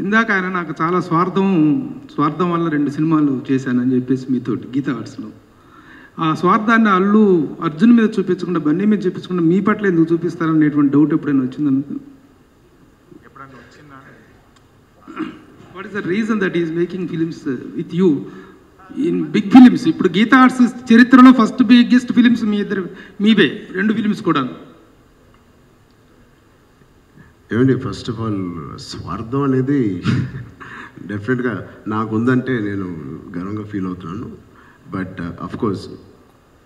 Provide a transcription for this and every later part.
ఇందాక ఆయన నాకు చాలా స్వార్థం వల్ల 2 సినిమాలు చేశానని చెప్పేసి మీతోటి గీతా ఆర్ట్స్లో ఆ స్వార్థాన్ని అర్జున్ మీద చూపించకుండా బన్నీ మీద చూపించకుండా మీ పట్ల ఎందుకు చూపిస్తారనేటువంటి డౌట్ ఎప్పుడైనా వచ్చిందనుకో? What is the reason that is making films with you in big films? ఇప్పుడు గీతా ఆర్ట్స్ చరిత్రలో ఫస్ట్ బిగ్గెస్ట్ ఫిలిమ్స్ మీవే 2 ఫిలిమ్స్ కూడా. ఏమండి, ఫస్ట్ ఆఫ్ ఆల్ స్వార్థం అనేది డెఫినెట్గా నాకు ఉందంటే నేను గర్వంగా ఫీల్ అవుతున్నాను. బట్ అఫ్కోర్స్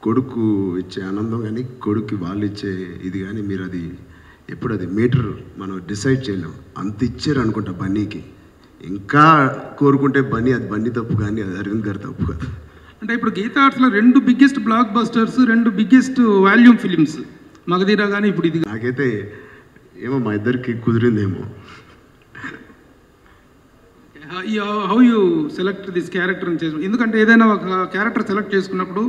కొడుకు ఇచ్చే ఆనందం కానీ కొడుక్కి వాళ్ళు ఇచ్చే ఇది కానీ మీరు అది ఎప్పుడు అది మీటర్ మనం డిసైడ్ చేయలేం. అంత ఇచ్చారు అనుకుంటా బన్నీకి. ఇంకా కోరుకుంటే బన్నీ తప్పు కానీ అది అరవింద్ గారు తప్పు కాదు. అంటే ఇప్పుడు గీతా ఆర్ట్స్లో 2 biggest blockbusters, 2 biggest volume films Magadheera కానీ ఇప్పుడు ఇది. నాకైతే ఏమో మా ఇద్దరికి కుదిరిందేమో. How you select this character అని చేసి, ఎందుకంటే ఏదైనా ఒక క్యారెక్టర్ సెలెక్ట్ చేసుకున్నప్పుడు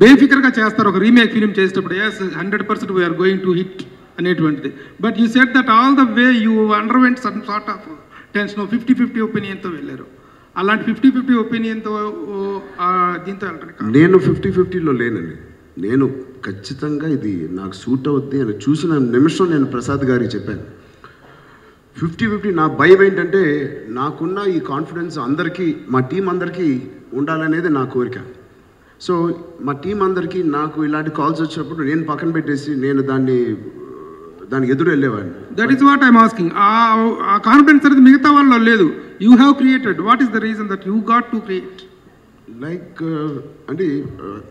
బేఫికర్గా చేస్తారు. ఒక రీమేక్ ఫిలిం చేసేటప్పుడు 100% వీఆర్ గోయింగ్ టు హిట్ అనేటువంటిది. But you set that all the way you underwent some sort of tension, 50-50 ఒపీనియన్తో వెళ్ళారు. అలాంటి 50-50 ఒపీనియన్తో దీంతో వెళ్ళరు. నేను 50-50లో లేనండి. నేను ఖచ్చితంగా ఇది నాకు సూట్ అవుద్ది అని చూసిన నిమిషం నేను ప్రసాద్ గారికి చెప్పాను. 50-50 నా భయం ఏంటంటే నాకున్న ఈ కాన్ఫిడెన్స్ అందరికీ, మా టీం అందరికీ ఉండాలనేది నా కోరిక. సో మా టీం అందరికీ నాకు ఇలాంటి కాల్స్ వచ్చినప్పుడు నేను పక్కన పెట్టేసి నేను దానికి ఎదురు వెళ్ళేవాడిని. That is what I'm asking. ఆ కాన్ఫిడెన్స్ అనేది మిగతా వాళ్ళలో లేదు. You have created. What is the reason that you got to create? Like అంటే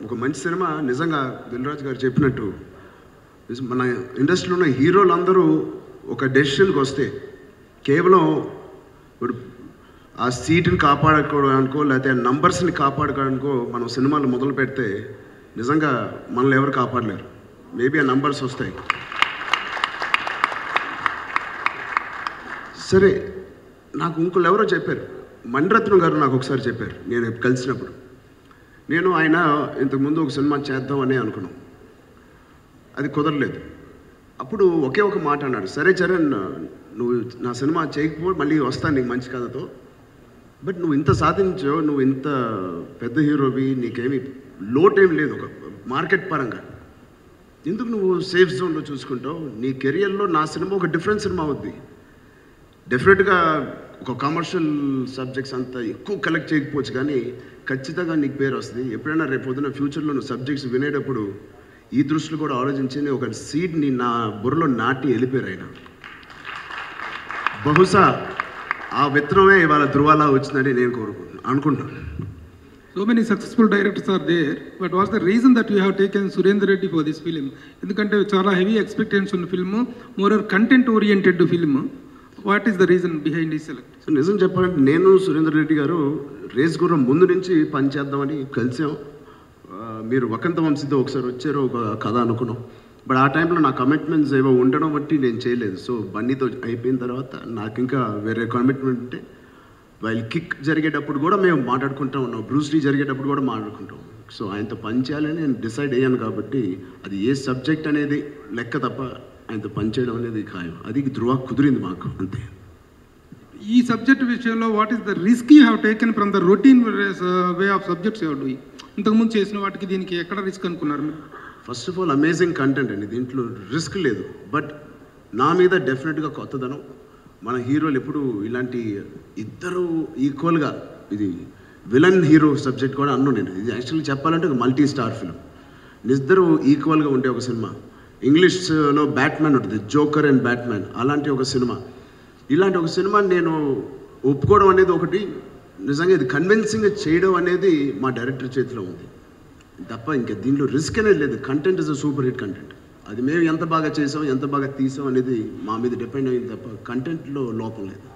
ఒక మంచి సినిమా నిజంగా దిల్రాజు గారు చెప్పినట్టు మన ఇండస్ట్రీలో ఉన్న హీరోలు అందరూ ఒక డెసిషన్కి వస్తే కేవలం ఇప్పుడు ఆ సీట్ని కాపాడుకోవడానికో లేకపోతే నంబర్స్ని కాపాడుకోవడానికో మనం సినిమాలు మొదలు పెడితే నిజంగా మనల్ని ఎవరు కాపాడలేరు. మేబీ ఆ నంబర్స్ వస్తాయి. సరే, నాకు ఇంకోళ్ళు ఎవరో చెప్పారు, మణిరత్నం గారు నాకు ఒకసారి చెప్పారు నేను కలిసినప్పుడు. నేను ఆయన ఇంతకుముందు ఒక సినిమా చేద్దామని అనుకున్నాం, అది కుదరలేదు. అప్పుడు ఒకే ఒక మాట అన్నాడు, సరే చరణ్ నువ్వు నా సినిమా చేయకపో మళ్ళీ వస్తాను నీకు మంచి కథతో, బట్ నువ్వు ఇంత సాధించావు, నువ్వు ఇంత పెద్ద హీరోవి, నీకేమి లోటేం లేదు ఒక మార్కెట్ పరంగా, ఎందుకు నువ్వు సేఫ్ జోన్లో చూసుకుంటావు? నీ కెరియర్లో నా సినిమా ఒక డిఫరెంట్ సినిమా అవుద్ది. డెఫినెట్గా ఒక కమర్షియల్ సబ్జెక్ట్స్ అంత ఎక్కువ కలెక్ట్ చేయకపోవచ్చు కానీ ఖచ్చితంగా నీకు పేరు వస్తుంది. ఎప్పుడైనా రేపు పొద్దున్న ఫ్యూచర్లో నువ్వు సబ్జెక్ట్స్ వినేటప్పుడు ఈ దృష్టిలో కూడా ఆలోచించి ఒక సీడ్ని నా బుర్రలో నాటి వెళ్ళిపోయారు ఆయన. బహుశా ఆ విత్తనమే ఇవాళ ధృవాలా వచ్చిందని నేను అనుకుంటాను. So many successful directors are there, but what's the reason that you have taken Surendra Reddy for this film? ఎందుకంటే చాలా heavy expectation film, more content oriented film. What is the reason behind ఈ select? నిజం చెప్పాలంటే నేను సురేంద్ర రెడ్డి గారు race గుర్రం ముందు నుంచి పని చేద్దామని కలిసాం. మీరు వకంత వంశీతో ఒకసారి వచ్చారు, ఒక కథ అనుకున్నాం. బట్ ఆ టైంలో నా కమిట్మెంట్స్ ఏవో ఉండడం బట్టి నేను చేయలేదు. సో బన్నీతో అయిపోయిన తర్వాత నాకు ఇంకా వేరే కమిట్మెంట్ ఉంటే వైల్ కిక్ జరిగేటప్పుడు కూడా మేము మాట్లాడుకుంటూ ఉన్నాం, బ్రూస్లీ జరిగేటప్పుడు కూడా మాట్లాడుకుంటాం. సో ఆయనతో పని చేయాలని నేను డిసైడ్ అయ్యాను కాబట్టి అది ఏ సబ్జెక్ట్ అనేది లెక్క తప్ప ఆయనతో పనిచేయడం అనేది ఖాయం. అది ధృవ కుదిరింది మాకు, అంతే. ఈ సబ్జెక్ట్ విషయంలో what is the risk you have taken from the routine way of subjects you are doing? ఇంతకుముందు చేసిన వాటికి దీనికి ఎక్కడ రిస్క్ అనుకున్నారు మీరు? First of all amazing content అండి, దీంట్లో రిస్క్ లేదు. బట్ నా మీద డెఫినెట్గా కొత్తదనం. మన హీరోలు ఎప్పుడు ఇలాంటి ఇద్దరు ఈక్వల్గా, ఇది విలన్ హీరో సబ్జెక్ట్ కూడా అన్నాను నేను. ఇది యాక్చువల్లీ చెప్పాలంటే ఒక మల్టీ స్టార్ ఫిల్మ్. ఇద్దరు ఈక్వల్గా ఉండే ఒక సినిమా. ఇంగ్లీష్లో బ్యాట్మ్యాన్ ఉంటుంది, జోకర్ అండ్ బ్యాట్మ్యాన్, అలాంటి ఒక సినిమా. ఇలాంటి ఒక సినిమాని నేను ఒప్పుకోవడం అనేది ఒకటి, నిజంగా ఇది కన్విన్సింగ్గా చేయడం అనేది మా డైరెక్టర్ చేతిలో ఉంది తప్ప ఇంకా దీంట్లో రిస్క్ అనేది లేదు. Content is a super hit content. అది మేము ఎంత బాగా చేసాం, ఎంత బాగా తీసాం అనేది మా మీద డిపెండ్ అయింది తప్ప కంటెంట్లో లోపం లేదు.